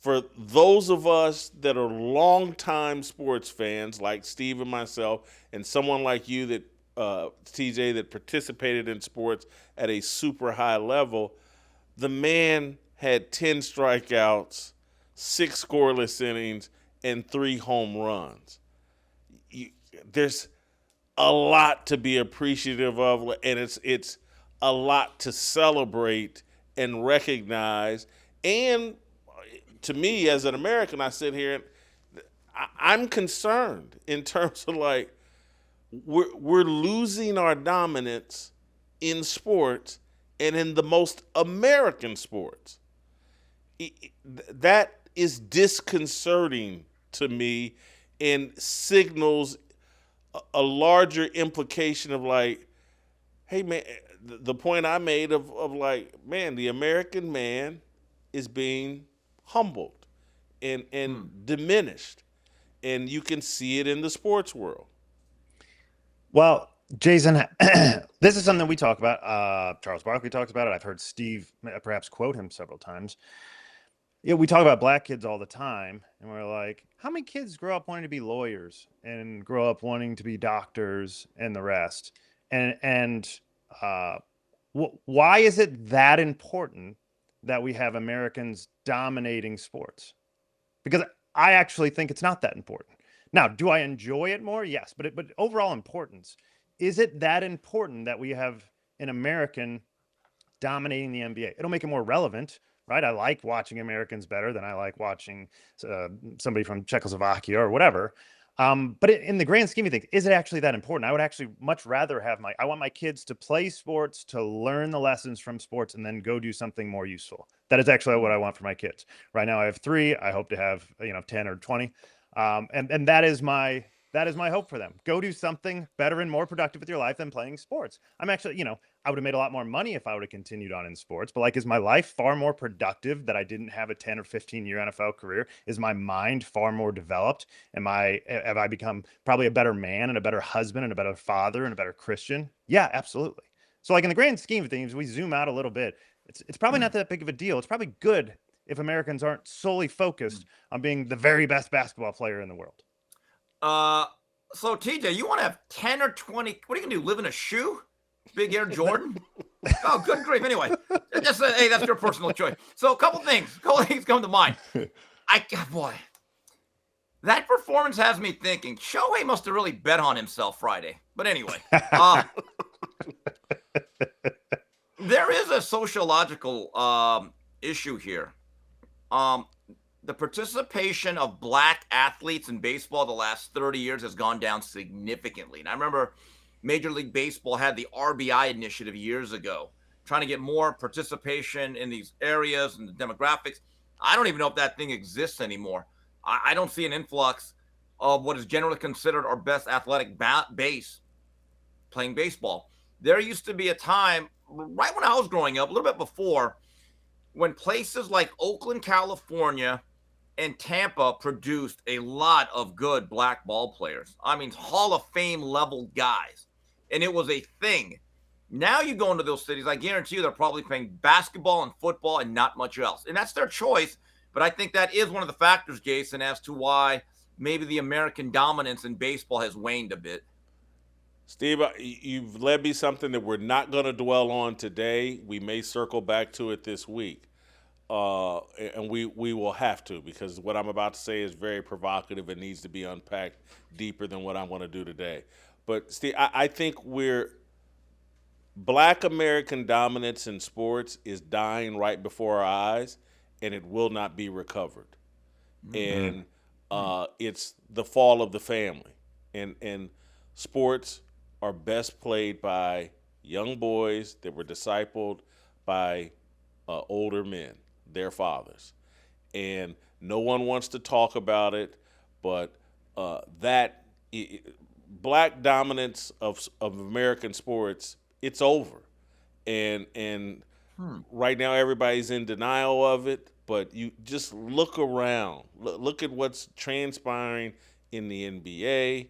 for those of us that are longtime sports fans, like Steve and myself, and someone like you that TJ that participated in sports at a super high level, the man had 10 strikeouts, 6 scoreless innings, and 3 home runs. You, there's a lot to be appreciative of, and it's a lot to celebrate and recognize. And to me, as an American, I sit here and I'm concerned in terms of like we're losing our dominance in sports and in the most American sports. That is disconcerting to me and signals a larger implication of like, hey man, the point I made of like, man, the American man is being humbled and diminished. And you can see it in the sports world. Well, Jason, this is something we talk about. Charles Barkley talks about it. I've heard Steve perhaps quote him several times. We talk about black kids all the time, and we're like, how many kids grow up wanting to be lawyers and grow up wanting to be doctors and the rest? And why is it that important that we have Americans dominating sports? Because I actually think it's not that important. Now, do I enjoy it more? Yes, but overall importance, is it that important that we have an American dominating the NBA? It'll make it more relevant, right? I like watching Americans better than I like watching somebody from Czechoslovakia or whatever. But in the grand scheme of things, is it actually that important? I would actually much rather have I want my kids to play sports, to learn the lessons from sports, and then go do something more useful. That is actually what I want for my kids. Right now I have 3. I hope to have, 10 or 20. And that is my hope for them. Go do something better and more productive with your life than playing sports. I'm actually, I would have made a lot more money if I would have continued on in sports, but like, is my life far more productive that I didn't have a 10 or 15 year NFL career? Is my mind far more developed? Have I become probably a better man and a better husband and a better father and a better Christian? Yeah, absolutely. So like in the grand scheme of things, we zoom out a little bit. It's probably not that big of a deal. It's probably good if Americans aren't solely focused on being the very best basketball player in the world. Uh, so TJ, you want to have 10 or 20? What are you gonna do? Live in a shoe? Big Air Jordan? Oh, good grief! Anyway, just hey, that's your personal choice. So a couple things come to mind. Boy, that performance has me thinking Shohei must have really bet on himself Friday. But anyway, there is a sociological issue here. The participation of black athletes in baseball the last 30 years has gone down significantly. And I remember Major League Baseball had the RBI initiative years ago, trying to get more participation in these areas and the demographics. I don't even know if that thing exists anymore. I don't see an influx of what is generally considered our best athletic base playing baseball. There used to be a time, right when I was growing up, a little bit before, when places like Oakland, California, and Tampa produced a lot of good black ball players. I mean, Hall of Fame level guys. And it was a thing. Now you go into those cities, I guarantee you they're probably playing basketball and football and not much else. And that's their choice. But I think that is one of the factors, Jason, as to why maybe the American dominance in baseball has waned a bit. Steve, you've led me something that we're not going to dwell on today. We may circle back to it this week. And we will have to, because what I'm about to say is very provocative and needs to be unpacked deeper than what I want to do today. But Steve, I think black American dominance in sports is dying right before our eyes, and it will not be recovered. And it's the fall of the family. And sports are best played by young boys that were discipled by older men, their fathers. And no one wants to talk about it, but black dominance of American sports, it's over. And right now everybody's in denial of it, but you just look around. Look at what's transpiring in the NBA.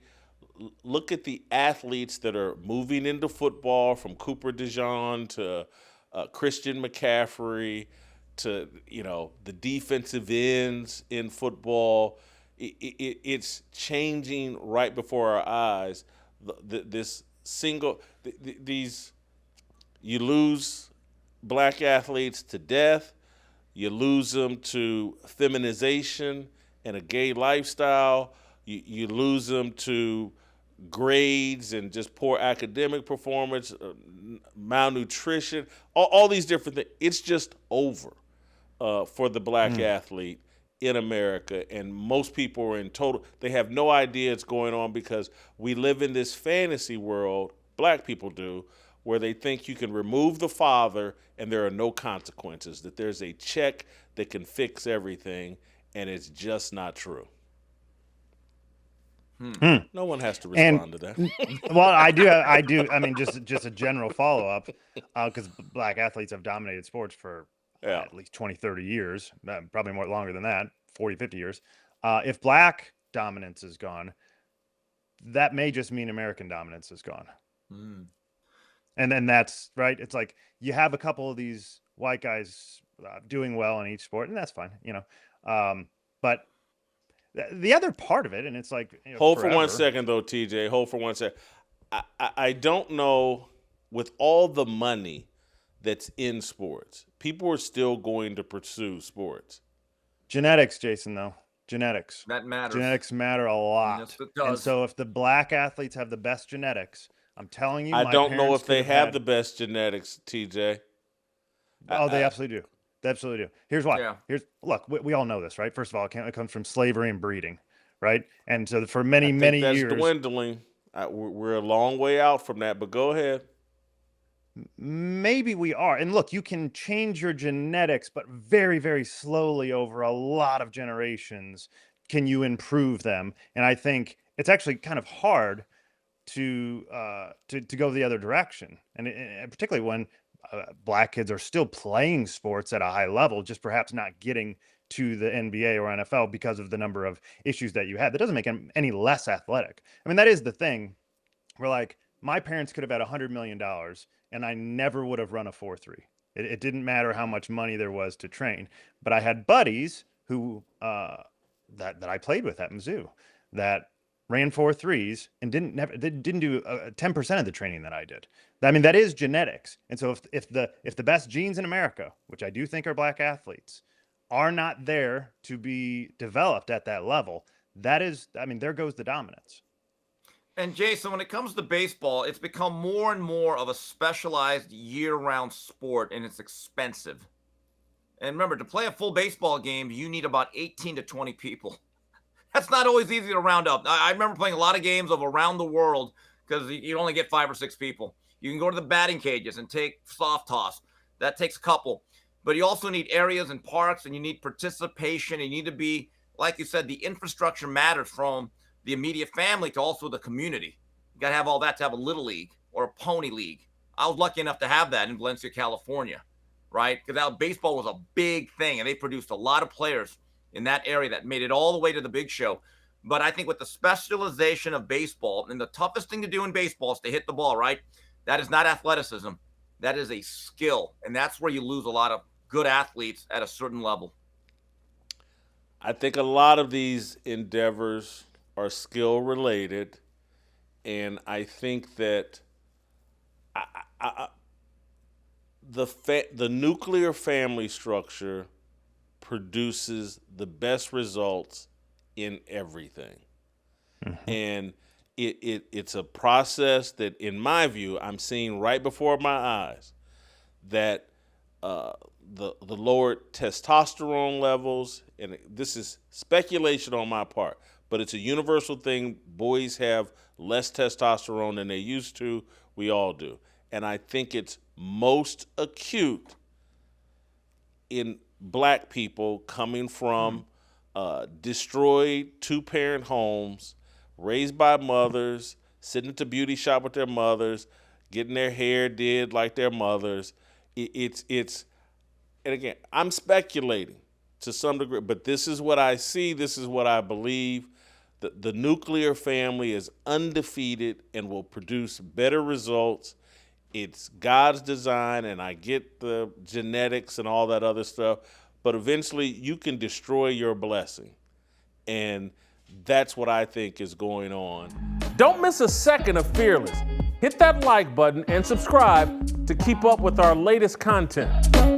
Look at the athletes that are moving into football, from Cooper DeJean to Christian McCaffrey to the defensive ends in football. It's changing right before our eyes. These you lose black athletes to death, you lose them to feminization and a gay lifestyle, you lose them to grades and just poor academic performance, malnutrition, all these different things. It's just over for the black athlete in America, and most people are in total. They have no idea it's going on because we live in this fantasy world. Black people do, where they think you can remove the father and there are no consequences. That there's a check that can fix everything, and it's just not true. No one has to respond to that. Well, I do. I mean, just a general follow up, because black athletes have dominated sports for at least 20, 30 years, probably more longer than that, 40, 50 years. If black dominance is gone, that may just mean American dominance is gone. And then that's right. It's like you have a couple of these white guys doing well in each sport, and that's fine, but the other part of it, and it's like, hold for 1 second though, TJ. Hold for 1 second. I don't know, with all the money that's in sports, people are still going to pursue sports. Genetics, Jason, though. Genetics. That matters. Genetics matter a lot. Yes, it does. And so if the black athletes have the best genetics, I'm telling you, I don't know if they have the best genetics, TJ. Oh, they absolutely do. They absolutely do. Here's why. Yeah. Look, we all know this, right? First of all, it comes from slavery and breeding, right? And so for many that's years, dwindling. We're a long way out from that, but go ahead. Maybe we are. And look, you can change your genetics, but very, very slowly over a lot of generations can you improve them. And I think it's actually kind of hard to go the other direction, and particularly when black kids are still playing sports at a high level, just perhaps not getting to the NBA or NFL because of the number of issues that you had. That doesn't make them any less athletic. I mean, that is the thing. We're like, my parents could have had $100 million and I never would have run a 4.3. It didn't matter how much money there was to train, but I had buddies who that I played with at Mizzou that ran 4.3s and didn't do 10% of the training that I did. I mean, that is genetics. And so if the best genes in America, which I do think are black athletes, are not there to be developed at that level, there goes the dominance. And Jason, when it comes to baseball, it's become more and more of a specialized year-round sport, and it's expensive. And remember, to play a full baseball game, you need about 18 to 20 people. That's not always easy to round up. I remember playing a lot of games of around the world because you only get 5 or 6 people. You can go to the batting cages and take soft toss. That takes a couple. But you also need areas and parks, and you need participation. And you need to be, like you said, the infrastructure matters from the immediate family to also the community. You got to have all that to have a little league or a pony league. I was lucky enough to have that in Valencia, California, right? Because baseball was a big thing, and they produced a lot of players in that area that made it all the way to the big show. But I think with the specialization of baseball, and the toughest thing to do in baseball is to hit the ball, right? That is not athleticism. That is a skill. And that's where you lose a lot of good athletes at a certain level. I think a lot of these endeavors are skill related. And I think that the nuclear family structure produces the best results in everything. Mm-hmm. And it's a process that, in my view, I'm seeing right before my eyes, that the lowered testosterone levels, and this is speculation on my part, but it's a universal thing. Boys have less testosterone than they used to. We all do. And I think it's most acute in black people coming from destroyed 2-parent homes, raised by mothers, sitting at the beauty shop with their mothers, getting their hair did like their mothers. It's and again, I'm speculating to some degree, but this is what I see. This is what I believe. The nuclear family is undefeated and will produce better results it's God's design, and I get the genetics and all that other stuff, but eventually you can destroy your blessing. And that's what I think is going on. Don't miss a second of Fearless. Hit that like button and subscribe to keep up with our latest content.